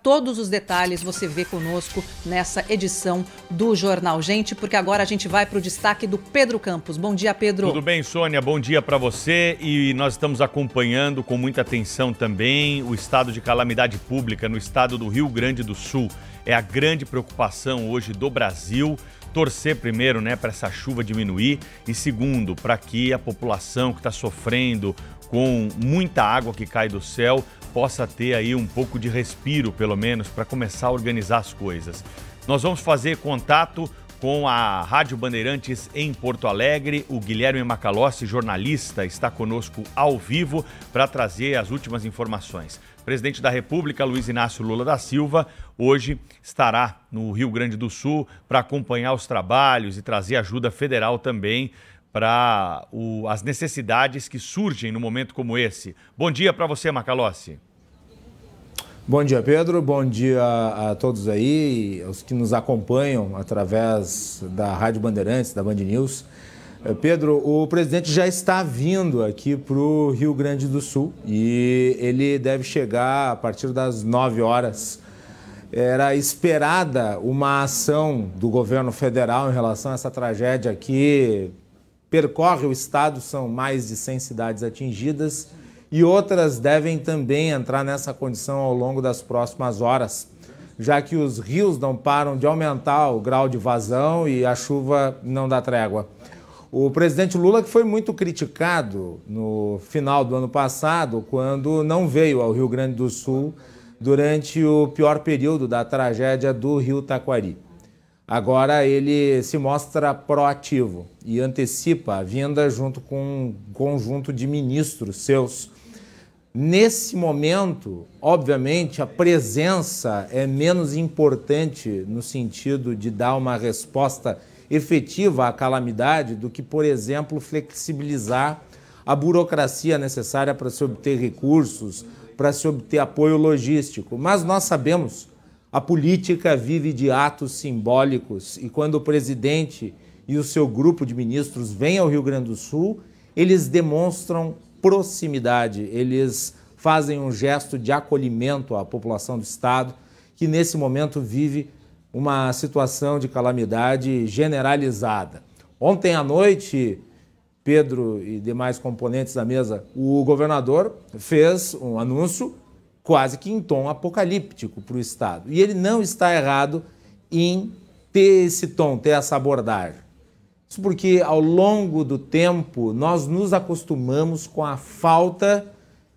Todos os detalhes você vê conosco nessa edição do Jornal Gente, porque agora a gente vai para o destaque do Pedro Campos. Bom dia, Pedro. Tudo bem, Sônia? Bom dia para você. E nós estamos acompanhando com muita atenção também o estado de calamidade pública no estado do Rio Grande do Sul. É a grande preocupação hoje do Brasil. Torcer primeiro, né, para essa chuva diminuir e segundo, para que a população que está sofrendo com muita água que cai do céu possa ter aí um pouco de respiro, pelo menos, para começar a organizar as coisas. Nós vamos fazer contato com a Rádio Bandeirantes em Porto Alegre. O Guilherme Macalossi, jornalista, está conosco ao vivo para trazer as últimas informações. O presidente da República, Luiz Inácio Lula da Silva, hoje estará no Rio Grande do Sul para acompanhar os trabalhos e trazer ajuda federal também para as necessidades que surgem no momento como esse. Bom dia para você, Macalossi. Bom dia, Pedro. Bom dia a todos aí, aos que nos acompanham através da Rádio Bandeirantes, da Band News. Pedro, o presidente já está vindo aqui para o Rio Grande do Sul e ele deve chegar a partir das 9 horas. Era esperada uma ação do governo federal em relação a essa tragédia que percorre o estado, são mais de 100 cidades atingidas e outras devem também entrar nessa condição ao longo das próximas horas, já que os rios não param de aumentar o grau de vazão e a chuva não dá trégua. O presidente Lula, que foi muito criticado no final do ano passado, quando não veio ao Rio Grande do Sul durante o pior período da tragédia do Rio Taquari. Agora ele se mostra proativo e antecipa a vinda junto com um conjunto de ministros seus. Nesse momento, obviamente, a presença é menos importante no sentido de dar uma resposta efetiva à calamidade do que, por exemplo, flexibilizar a burocracia necessária para se obter recursos, para se obter apoio logístico. Mas nós sabemos, a política vive de atos simbólicos e quando o presidente e o seu grupo de ministros vêm ao Rio Grande do Sul, eles demonstram proximidade, eles fazem um gesto de acolhimento à população do estado, que nesse momento vive uma situação de calamidade generalizada. Ontem à noite, Pedro e demais componentes da mesa, o governador fez um anúncio quase que em tom apocalíptico para o estado. E ele não está errado em ter esse tom, ter essa abordagem. Isso porque, ao longo do tempo, nós nos acostumamos com a falta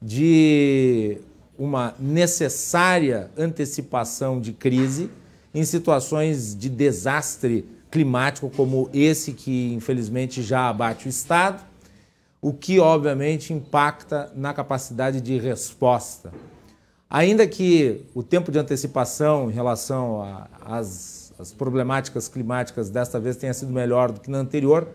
de uma necessária antecipação de crise em situações de desastre climático como esse que, infelizmente, já abate o estado, o que, obviamente, impacta na capacidade de resposta. Ainda que o tempo de antecipação em relação às problemáticas climáticas desta vez tenha sido melhor do que na anterior,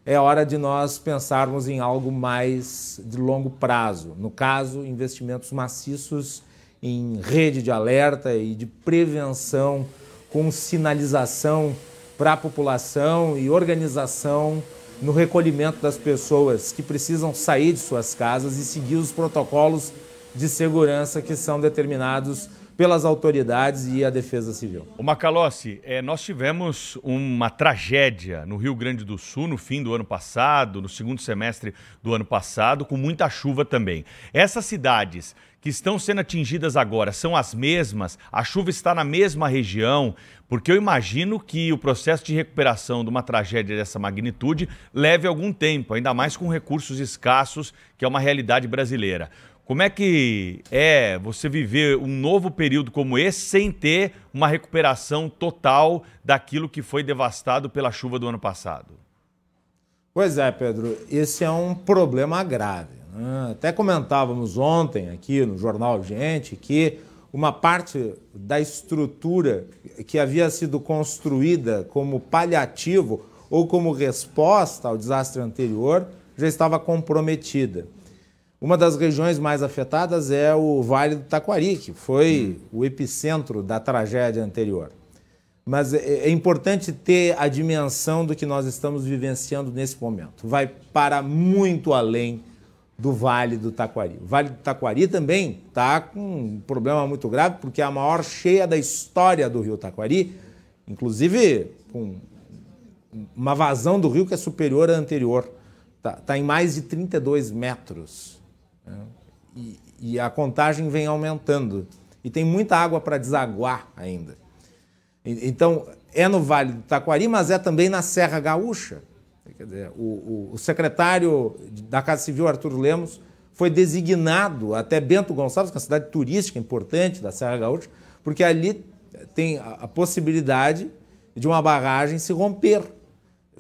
é hora de nós pensarmos em algo mais de longo prazo. No caso, investimentos maciços em rede de alerta e de prevenção com sinalização para a população e organização no recolhimento das pessoas que precisam sair de suas casas e seguir os protocolos de segurança que são determinados pelas autoridades e a Defesa Civil. O Macalossi, nós tivemos uma tragédia no Rio Grande do Sul no fim do ano passado, no segundo semestre do ano passado, com muita chuva também. Essas cidades que estão sendo atingidas agora são as mesmas? A chuva está na mesma região? Porque eu imagino que o processo de recuperação de uma tragédia dessa magnitude leve algum tempo, ainda mais com recursos escassos, que é uma realidade brasileira. Como é que é você viver um novo período como esse sem ter uma recuperação total daquilo que foi devastado pela chuva do ano passado? Pois é, Pedro, esse é um problema grave, né? Até comentávamos ontem aqui no Jornal Gente que uma parte da estrutura que havia sido construída como paliativo ou como resposta ao desastre anterior já estava comprometida. Uma das regiões mais afetadas é o Vale do Taquari, que foi o epicentro da tragédia anterior. Mas é importante ter a dimensão do que nós estamos vivenciando nesse momento. Vai para muito além do Vale do Taquari. O Vale do Taquari também está com um problema muito grave, porque é a maior cheia da história do rio Taquari, inclusive com uma vazão do rio que é superior à anterior. Está em mais de 32 metros. Né? E a contagem vem aumentando. E tem muita água para desaguar ainda. Então, é no Vale do Taquari, mas é também na Serra Gaúcha. Quer dizer, o secretário da Casa Civil, Arthur Lemos, foi designado até Bento Gonçalves, que é uma cidade turística importante da Serra Gaúcha, porque ali tem a possibilidade de uma barragem se romper,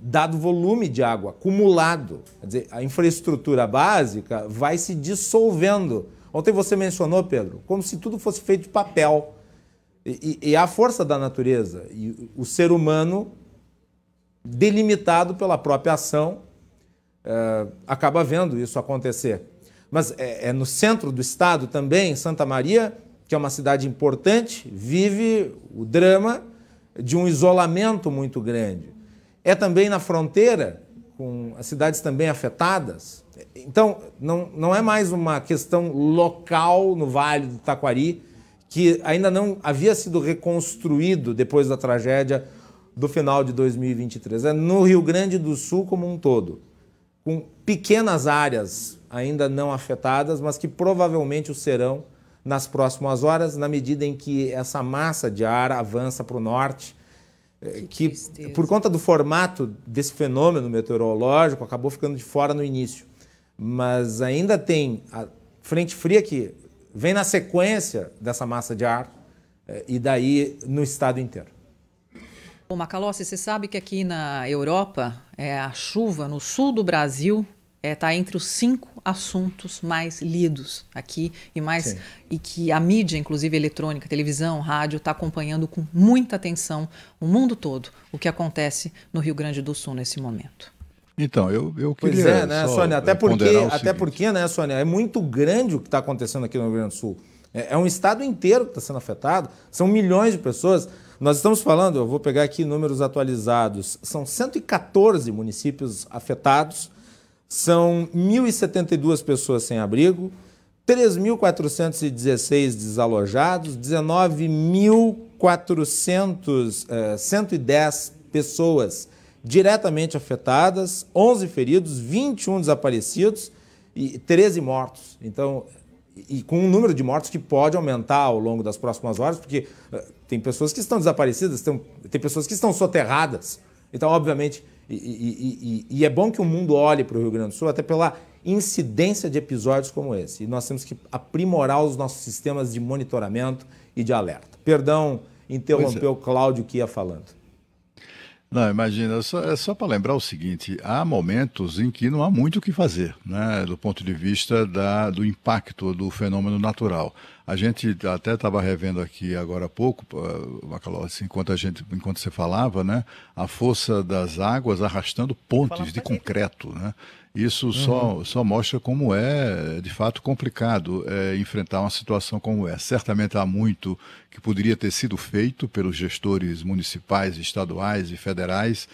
dado o volume de água acumulado. Quer dizer, a infraestrutura básica vai se dissolvendo. Ontem você mencionou, Pedro, como se tudo fosse feito de papel. E a força da natureza e o ser humano, delimitado pela própria ação, acaba vendo isso acontecer. Mas é no centro do estado também, Santa Maria, que é uma cidade importante, vive o drama de um isolamento muito grande. É também na fronteira, com as cidades também afetadas. Então, não é mais uma questão local no Vale do Taquari, que ainda não havia sido reconstruído depois da tragédia do final de 2023. É no Rio Grande do Sul como um todo, com pequenas áreas ainda não afetadas, mas que provavelmente o serão nas próximas horas, na medida em que essa massa de ar avança para o norte, que por conta do formato desse fenômeno meteorológico acabou ficando de fora no início. Mas ainda tem a frente fria que vem na sequência dessa massa de ar e daí no estado inteiro. Bom, Macalossi, você sabe que aqui na Europa, a chuva no sul do Brasil está entre os 5 assuntos mais lidos aqui e que a mídia, inclusive eletrônica, televisão, rádio, está acompanhando com muita atenção o mundo todo o que acontece no Rio Grande do Sul nesse momento. Então, eu queria... Pois é, né, Sônia? Até porque, né, Sônia, é muito grande o que está acontecendo aqui no Rio Grande do Sul. É um estado inteiro que está sendo afetado, são milhões de pessoas. Nós estamos falando, eu vou pegar aqui números atualizados, são 114 municípios afetados, são 1.072 pessoas sem abrigo, 3.416 desalojados, 19.110 pessoas diretamente afetadas, 11 feridos, 21 desaparecidos e 13 mortos. Então, e com um número de mortos que pode aumentar ao longo das próximas horas, porque tem pessoas que estão desaparecidas, tem pessoas que estão soterradas. Então, obviamente, e é bom que o mundo olhe para o Rio Grande do Sul até pela incidência de episódios como esse. E nós temos que aprimorar os nossos sistemas de monitoramento e de alerta. Perdão, interrompeu o Cláudio que ia falando. Não, imagina, é só para lembrar o seguinte, há momentos em que não há muito o que fazer, né, do ponto de vista do impacto do fenômeno natural. A gente até estava revendo aqui agora há pouco, Macalossi, enquanto você falava, né, a força das águas arrastando pontes de concreto, né? Isso só mostra como é, de fato, complicado enfrentar uma situação como essa. Certamente há muito que poderia ter sido feito pelos gestores municipais, estaduais e federais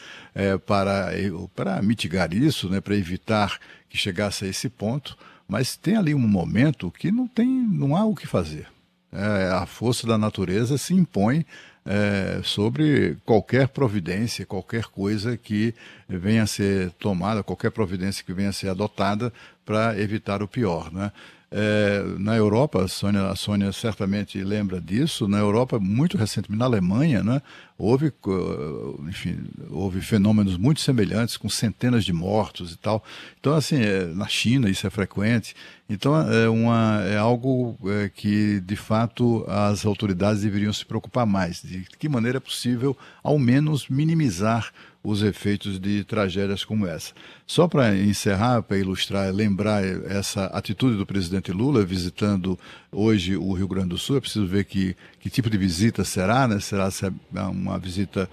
para mitigar isso, né, para evitar que chegasse a esse ponto, mas tem ali um momento que não há o que fazer. A força da natureza se impõe sobre qualquer providência, qualquer coisa que venha a ser tomada, qualquer providência que venha a ser adotada para evitar o pior, né? Na Europa, a Sônia certamente lembra disso, na Europa, muito recentemente, na Alemanha, né, houve fenômenos muito semelhantes, com centenas de mortos e tal. Então, assim, na China isso é frequente. Então, é algo que, de fato, as autoridades deveriam se preocupar mais. De que maneira é possível, ao menos, minimizar os efeitos de tragédias como essa. Só para encerrar, para ilustrar, lembrar essa atitude do presidente Lula visitando hoje o Rio Grande do Sul. É preciso ver que tipo de visita será, né? Será uma visita,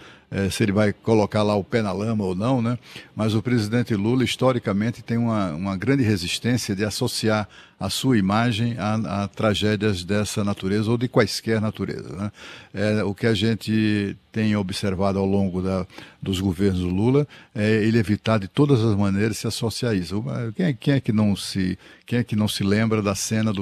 se ele vai colocar lá o pé na lama ou não, né? Mas o presidente Lula, historicamente, tem uma grande resistência de associar a sua imagem a tragédias dessa natureza ou de quaisquer natureza, né? O que a gente tem observado ao longo dos governos do Lula é ele evitar de todas as maneiras se associar a isso. Quem é que não se lembra da cena do